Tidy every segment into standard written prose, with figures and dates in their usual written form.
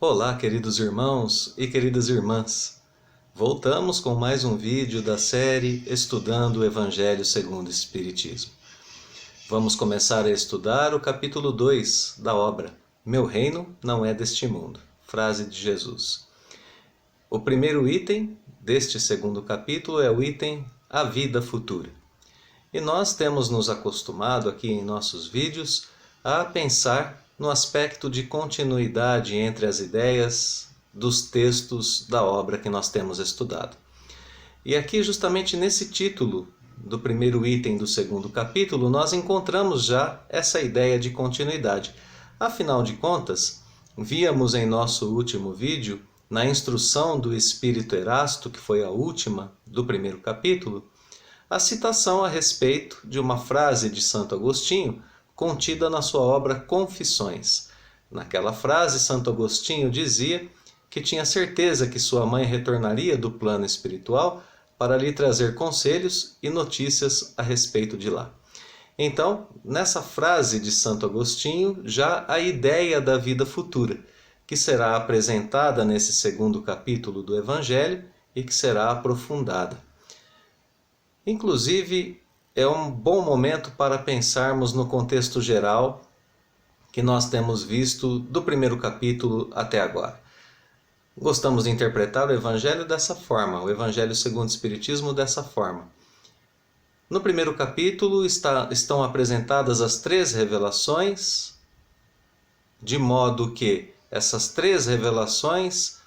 Olá, queridos irmãos e queridas irmãs. Voltamos com mais um vídeo da série Estudando o Evangelho segundo o Espiritismo. Vamos começar a estudar o capítulo 2 da obra Meu Reino não é deste mundo, frase de Jesus. O primeiro item deste segundo capítulo é o item A Vida Futura. E nós temos nos acostumado aqui em nossos vídeos a pensar no aspecto de continuidade entre as ideias dos textos da obra que nós temos estudado. E aqui, justamente nesse título do primeiro item do segundo capítulo, nós encontramos já essa ideia de continuidade. Afinal de contas, víamos em nosso último vídeo, na instrução do Espírito Erasto, que foi a última do primeiro capítulo, a citação a respeito de uma frase de Santo Agostinho contida na sua obra Confissões. Naquela frase, Santo Agostinho dizia que tinha certeza que sua mãe retornaria do plano espiritual para lhe trazer conselhos e notícias a respeito de lá. Então, nessa frase de Santo Agostinho, já a ideia da vida futura, que será apresentada nesse segundo capítulo do Evangelho e que será aprofundada. Inclusive, é um bom momento para pensarmos no contexto geral que nós temos visto do primeiro capítulo até agora. Gostamos de interpretar o Evangelho dessa forma, o Evangelho segundo o Espiritismo dessa forma. No primeiro capítulo estão apresentadas as três revelações, de modo que essas três revelações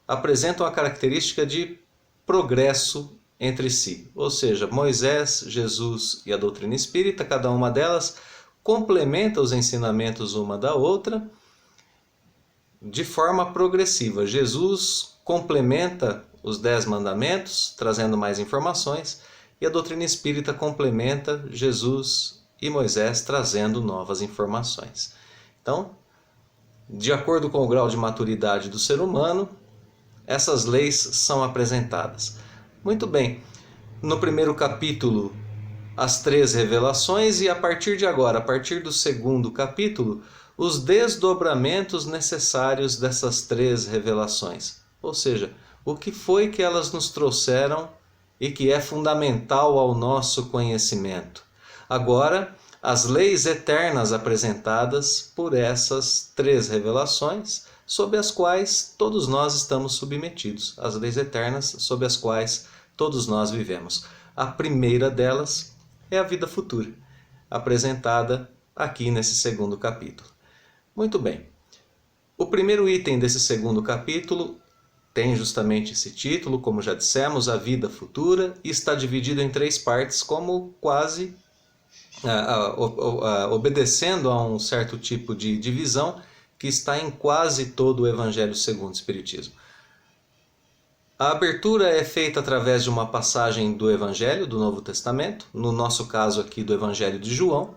apresentam a característica de progresso entre si. Ou seja, Moisés, Jesus e a doutrina espírita, cada uma delas complementa os ensinamentos uma da outra de forma progressiva. Jesus complementa os 10 mandamentos, trazendo mais informações, e a doutrina espírita complementa Jesus e Moisés, trazendo novas informações. Então, de acordo com o grau de maturidade do ser humano, essas leis são apresentadas. Muito bem, no primeiro capítulo, as três revelações, e a partir de agora, a partir do segundo capítulo, os desdobramentos necessários dessas três revelações. Ou seja, o que foi que elas nos trouxeram e que é fundamental ao nosso conhecimento. Agora, as leis eternas apresentadas por essas três revelações, sob as quais todos nós estamos submetidos. As leis eternas sob as quais todos nós vivemos. A primeira delas é a vida futura, apresentada aqui nesse segundo capítulo. Muito bem. O primeiro item desse segundo capítulo tem justamente esse título, como já dissemos, a vida futura, e está dividido em três partes, como quase obedecendo a um certo tipo de divisão que está em quase todo o Evangelho segundo o Espiritismo. A abertura é feita através de uma passagem do Evangelho, do Novo Testamento, no nosso caso aqui do Evangelho de João.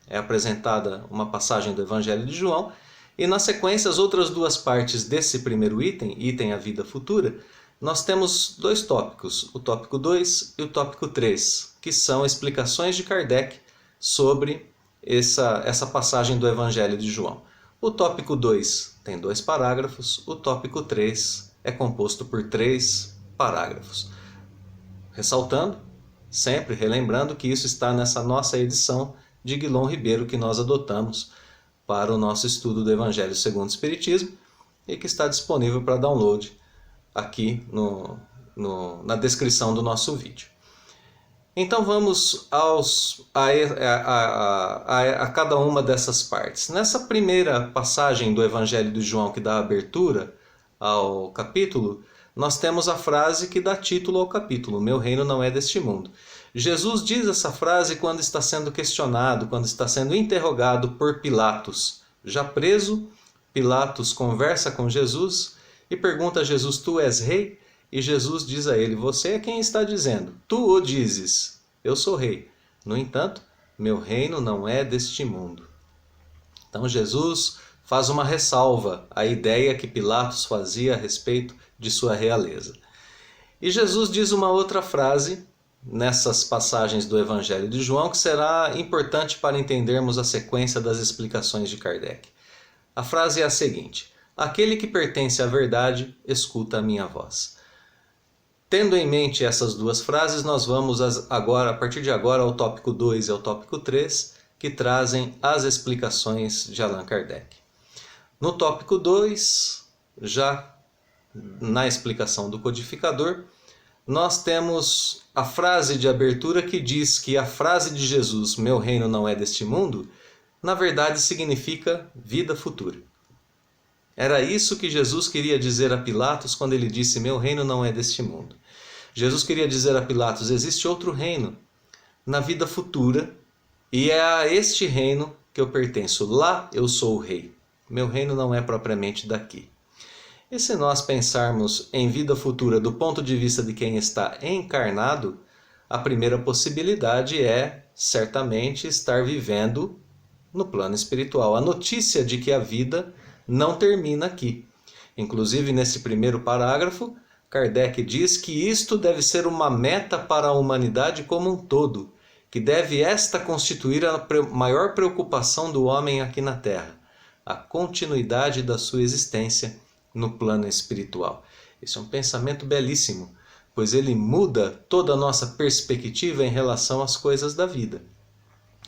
É apresentada uma passagem do Evangelho de João, e na sequência as outras duas partes desse primeiro item a vida futura, nós temos dois tópicos, o tópico 2 e o tópico 3, que são explicações de Kardec sobre essa passagem do Evangelho de João. O tópico 2 tem 2 parágrafos, o tópico 3 é composto por 3 parágrafos. Ressaltando, sempre relembrando que isso está nessa nossa edição de Guilom Ribeiro que nós adotamos para o nosso estudo do Evangelho segundo o Espiritismo e que está disponível para download aqui na descrição do nosso vídeo. Então vamos a cada uma dessas partes. Nessa primeira passagem do Evangelho de João que dá abertura ao capítulo, nós temos a frase que dá título ao capítulo, Meu reino não é deste mundo. Jesus diz essa frase quando está sendo questionado, quando está sendo interrogado por Pilatos. Já preso, Pilatos conversa com Jesus e pergunta a Jesus, tu és rei? E Jesus diz a ele, você é quem está dizendo, tu o dizes, eu sou rei. No entanto, meu reino não é deste mundo. Então Jesus faz uma ressalva à ideia que Pilatos fazia a respeito de sua realeza. E Jesus diz uma outra frase nessas passagens do Evangelho de João que será importante para entendermos a sequência das explicações de Kardec. A frase é a seguinte, aquele que pertence à verdade escuta a minha voz. Tendo em mente essas duas frases, nós vamos agora, a partir de agora, ao tópico 2 e ao tópico 3, que trazem as explicações de Allan Kardec. No tópico 2, já na explicação do codificador, nós temos a frase de abertura que diz que a frase de Jesus, meu reino não é deste mundo, na verdade significa vida futura. Era isso que Jesus queria dizer a Pilatos quando ele disse, meu reino não é deste mundo. Jesus queria dizer a Pilatos, existe outro reino na vida futura, e é a este reino que eu pertenço. Lá eu sou o rei. Meu reino não é propriamente daqui. E se nós pensarmos em vida futura do ponto de vista de quem está encarnado, a primeira possibilidade é, certamente, estar vivendo no plano espiritual. A notícia de que a vida não termina aqui. Inclusive, nesse primeiro parágrafo, Kardec diz que isto deve ser uma meta para a humanidade como um todo, que deve esta constituir a maior preocupação do homem aqui na Terra, a continuidade da sua existência no plano espiritual. Esse é um pensamento belíssimo, pois ele muda toda a nossa perspectiva em relação às coisas da vida.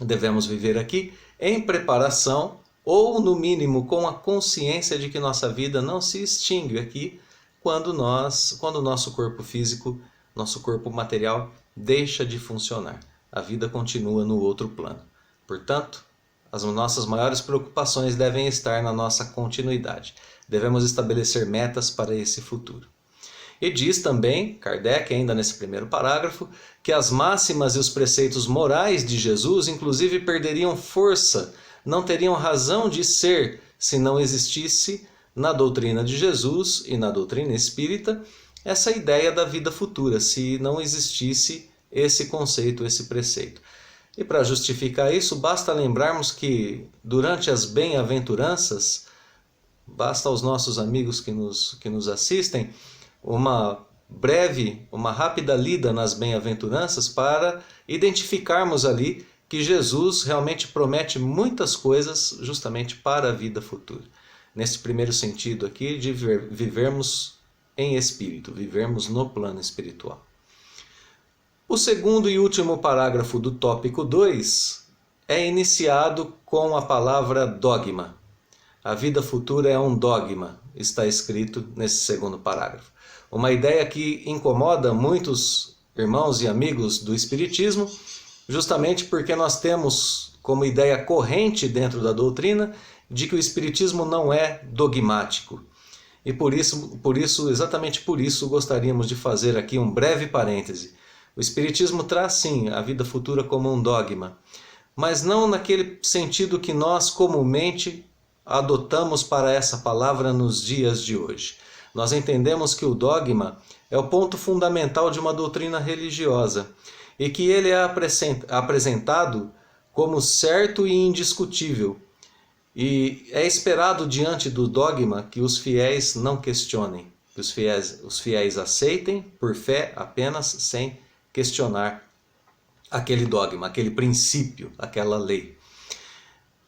Devemos viver aqui em preparação, ou no mínimo com a consciência de que nossa vida não se extingue aqui quando o nosso corpo físico, nosso corpo material deixa de funcionar. A vida continua no outro plano. Portanto, as nossas maiores preocupações devem estar na nossa continuidade. Devemos estabelecer metas para esse futuro. E diz também, Kardec, ainda nesse primeiro parágrafo, que as máximas e os preceitos morais de Jesus, inclusive, perderiam força, não teriam razão de ser se não existisse na doutrina de Jesus e na doutrina espírita essa ideia da vida futura, se não existisse esse conceito, esse preceito. E para justificar isso, basta lembrarmos que durante as bem-aventuranças, basta aos nossos amigos que nos assistem, uma rápida lida nas bem-aventuranças para identificarmos ali que Jesus realmente promete muitas coisas justamente para a vida futura. Nesse primeiro sentido aqui de vivermos em espírito, vivermos no plano espiritual. O segundo e último parágrafo do tópico 2 é iniciado com a palavra dogma. A vida futura é um dogma, está escrito nesse segundo parágrafo. Uma ideia que incomoda muitos irmãos e amigos do Espiritismo, justamente porque nós temos como ideia corrente dentro da doutrina de que o Espiritismo não é dogmático. E por isso, exatamente por isso, gostaríamos de fazer aqui um breve parêntese. O Espiritismo traz sim a vida futura como um dogma, mas não naquele sentido que nós comumente adotamos para essa palavra nos dias de hoje. Nós entendemos que o dogma é o ponto fundamental de uma doutrina religiosa e que ele é apresentado como certo e indiscutível. E é esperado diante do dogma que os fiéis não questionem, que os fiéis aceitem por fé apenas sem questionar aquele dogma, aquele princípio, aquela lei.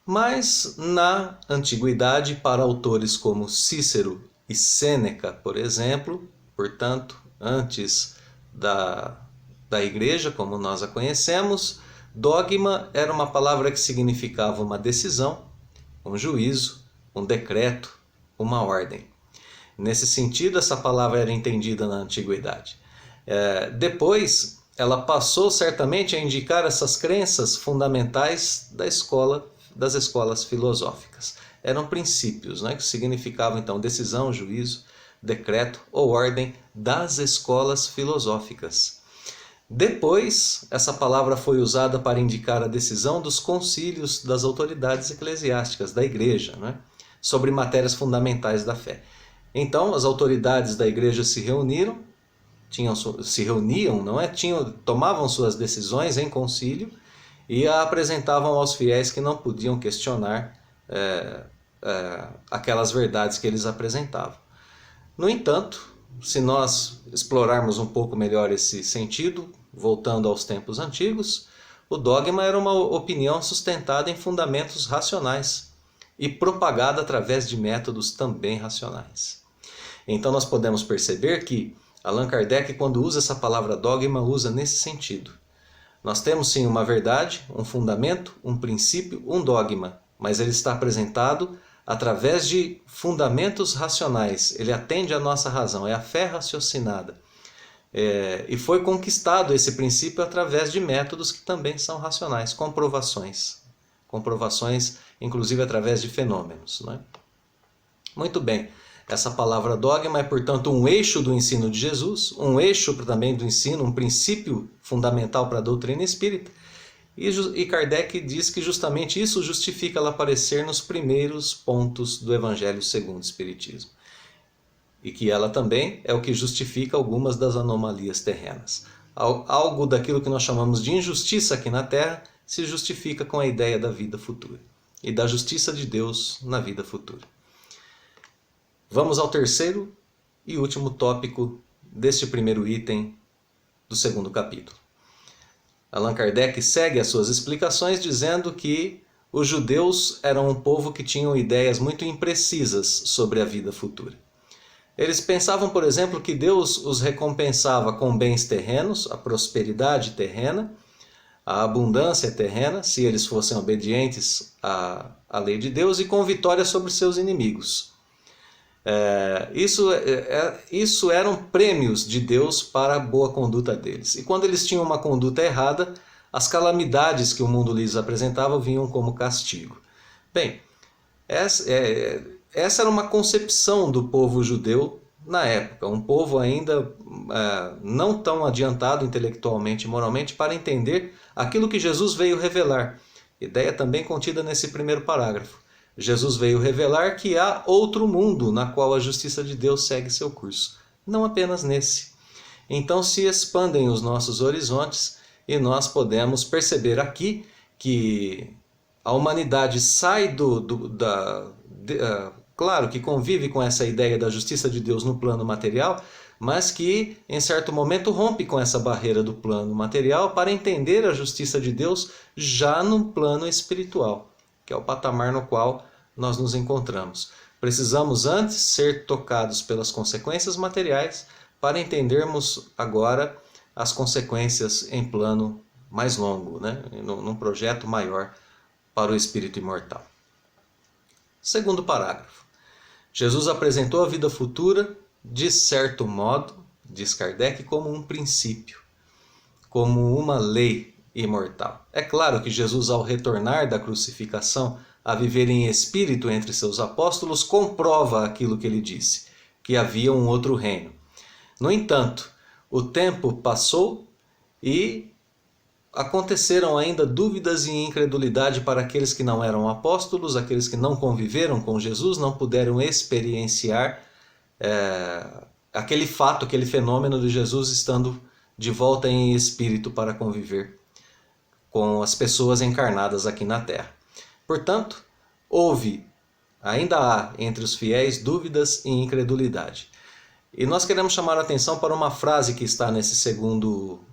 Mas na antiguidade, para autores como Cícero e Sêneca, por exemplo, portanto, antes da igreja, como nós a conhecemos, dogma era uma palavra que significava uma decisão, um juízo, um decreto, uma ordem. Nesse sentido, essa palavra era entendida na antiguidade. Depois, ela passou certamente a indicar essas crenças fundamentais das escolas filosóficas. Eram princípios, né, que significavam então decisão, juízo, decreto ou ordem das escolas filosóficas. Depois, essa palavra foi usada para indicar a decisão dos concílios das autoridades eclesiásticas, da igreja, né, sobre matérias fundamentais da fé. Então, as autoridades da igreja se reuniam, não é? Tomavam suas decisões em concílio e a apresentavam aos fiéis que não podiam questionar aquelas verdades que eles apresentavam. No entanto, se nós explorarmos um pouco melhor esse sentido, voltando aos tempos antigos, o dogma era uma opinião sustentada em fundamentos racionais e propagada através de métodos também racionais. Então nós podemos perceber que Allan Kardec, quando usa essa palavra dogma, usa nesse sentido. Nós temos sim uma verdade, um fundamento, um princípio, um dogma, mas ele está apresentado através de fundamentos racionais. Ele atende à nossa razão, é a fé raciocinada. E foi conquistado esse princípio através de métodos que também são racionais, comprovações. Comprovações, inclusive através de fenômenos. Não é? Muito bem. Essa palavra dogma é, portanto, um eixo do ensino de Jesus, um eixo também do ensino, um princípio fundamental para a doutrina espírita. E Kardec diz que justamente isso justifica ela aparecer nos primeiros pontos do Evangelho segundo o Espiritismo. E que ela também é o que justifica algumas das anomalias terrenas. Algo daquilo que nós chamamos de injustiça aqui na Terra se justifica com a ideia da vida futura e da justiça de Deus na vida futura. Vamos ao terceiro e último tópico deste primeiro item do segundo capítulo. Allan Kardec segue as suas explicações dizendo que os judeus eram um povo que tinham ideias muito imprecisas sobre a vida futura. Eles pensavam, por exemplo, que Deus os recompensava com bens terrenos, a prosperidade terrena, a abundância terrena, se eles fossem obedientes à lei de Deus, e com vitória sobre seus inimigos. Isso eram prêmios de Deus para a boa conduta deles. E quando eles tinham uma conduta errada, as calamidades que o mundo lhes apresentava vinham como castigo. Bem, essa era uma concepção do povo judeu na época, um povo ainda não tão adiantado intelectualmente e moralmente para entender aquilo que Jesus veio revelar. Ideia também contida nesse primeiro parágrafo. Jesus veio revelar que há outro mundo na qual a justiça de Deus segue seu curso, não apenas nesse. Então se expandem os nossos horizontes e nós podemos perceber aqui que a humanidade sai claro que convive com essa ideia da justiça de Deus no plano material, mas que em certo momento rompe com essa barreira do plano material para entender a justiça de Deus já no plano espiritual, que é o patamar no qual nós nos encontramos. Precisamos antes ser tocados pelas consequências materiais para entendermos agora as consequências em plano mais longo, né? Num projeto maior para o espírito imortal. Segundo parágrafo. Jesus apresentou a vida futura, de certo modo, diz Kardec, como um princípio, como uma lei imortal. É claro que Jesus, ao retornar da crucificação a viver em espírito entre seus apóstolos, comprova aquilo que ele disse, que havia um outro reino. No entanto, o tempo passou e aconteceram ainda dúvidas e incredulidade para aqueles que não eram apóstolos, aqueles que não conviveram com Jesus, não puderam experienciar aquele fato, aquele fenômeno de Jesus estando de volta em espírito para conviver com as pessoas encarnadas aqui na Terra. Portanto, ainda há entre os fiéis dúvidas e incredulidade. E nós queremos chamar a atenção para uma frase que está nesse segundo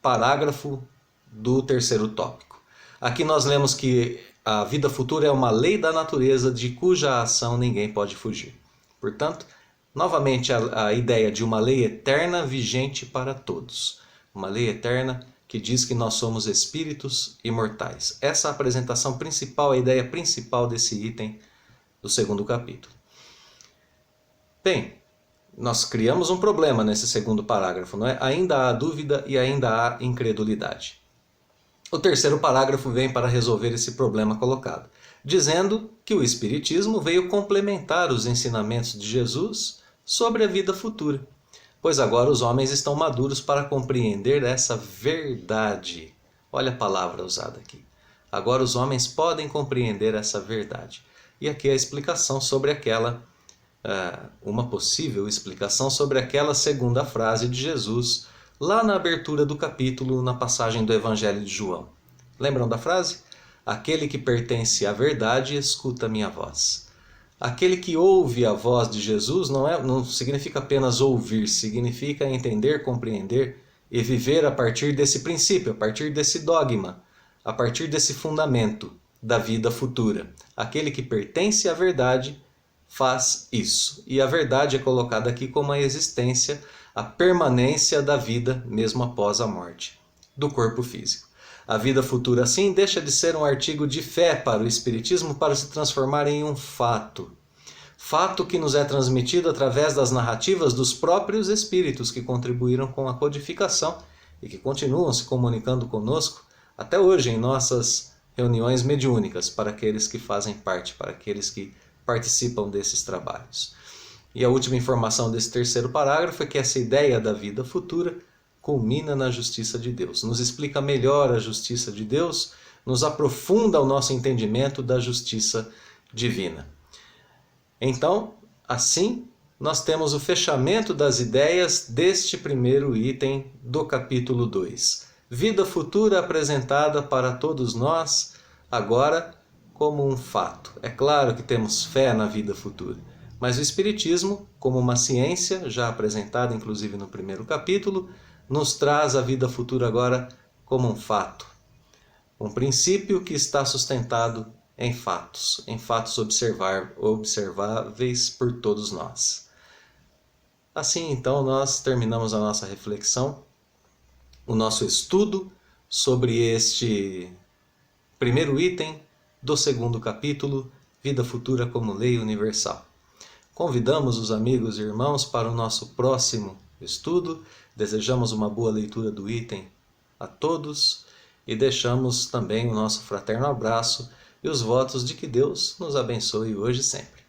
parágrafo do terceiro tópico. Aqui nós lemos que a vida futura é uma lei da natureza de cuja ação ninguém pode fugir. Portanto, novamente a ideia de uma lei eterna vigente para todos. Uma lei eterna que diz que nós somos espíritos imortais. Essa é a apresentação principal, a ideia principal desse item do segundo capítulo. Bem, nós criamos um problema nesse segundo parágrafo, não é? Ainda há dúvida e ainda há incredulidade. O terceiro parágrafo vem para resolver esse problema colocado, dizendo que o Espiritismo veio complementar os ensinamentos de Jesus sobre a vida futura, pois agora os homens estão maduros para compreender essa verdade. Olha a palavra usada aqui. Agora os homens podem compreender essa verdade. E aqui a explicação sobre uma possível explicação sobre aquela segunda frase de Jesus, lá na abertura do capítulo, na passagem do Evangelho de João. Lembram da frase? Aquele que pertence à verdade escuta minha voz. Aquele que ouve a voz de Jesus não significa apenas ouvir, significa entender, compreender e viver a partir desse princípio, a partir desse dogma, a partir desse fundamento. da vida futura. Aquele que pertence à verdade faz isso. E a verdade é colocada aqui como a existência, a permanência da vida mesmo após a morte do corpo físico. A vida futura, assim, deixa de ser um artigo de fé para o Espiritismo para se transformar em um fato. Fato que nos é transmitido através das narrativas dos próprios espíritos que contribuíram com a codificação e que continuam se comunicando conosco até hoje em nossas reuniões mediúnicas, para aqueles que fazem parte, para aqueles que participam desses trabalhos. E a última informação desse terceiro parágrafo é que essa ideia da vida futura culmina na justiça de Deus. Nos explica melhor a justiça de Deus, nos aprofunda o nosso entendimento da justiça divina. Então, assim, nós temos o fechamento das ideias deste primeiro item do capítulo 2. Vida futura apresentada para todos nós, agora como um fato. É claro que temos fé na vida futura, mas o Espiritismo, como uma ciência, já apresentada inclusive no primeiro capítulo, nos traz a vida futura agora como um fato. Um princípio que está sustentado em fatos observáveis por todos nós. Assim, então, nós terminamos a nossa reflexão, o nosso estudo sobre este primeiro item do segundo capítulo, Vida Futura como Lei Universal. Convidamos os amigos e irmãos para o nosso próximo estudo, desejamos uma boa leitura do item a todos e deixamos também o nosso fraterno abraço e os votos de que Deus nos abençoe hoje e sempre.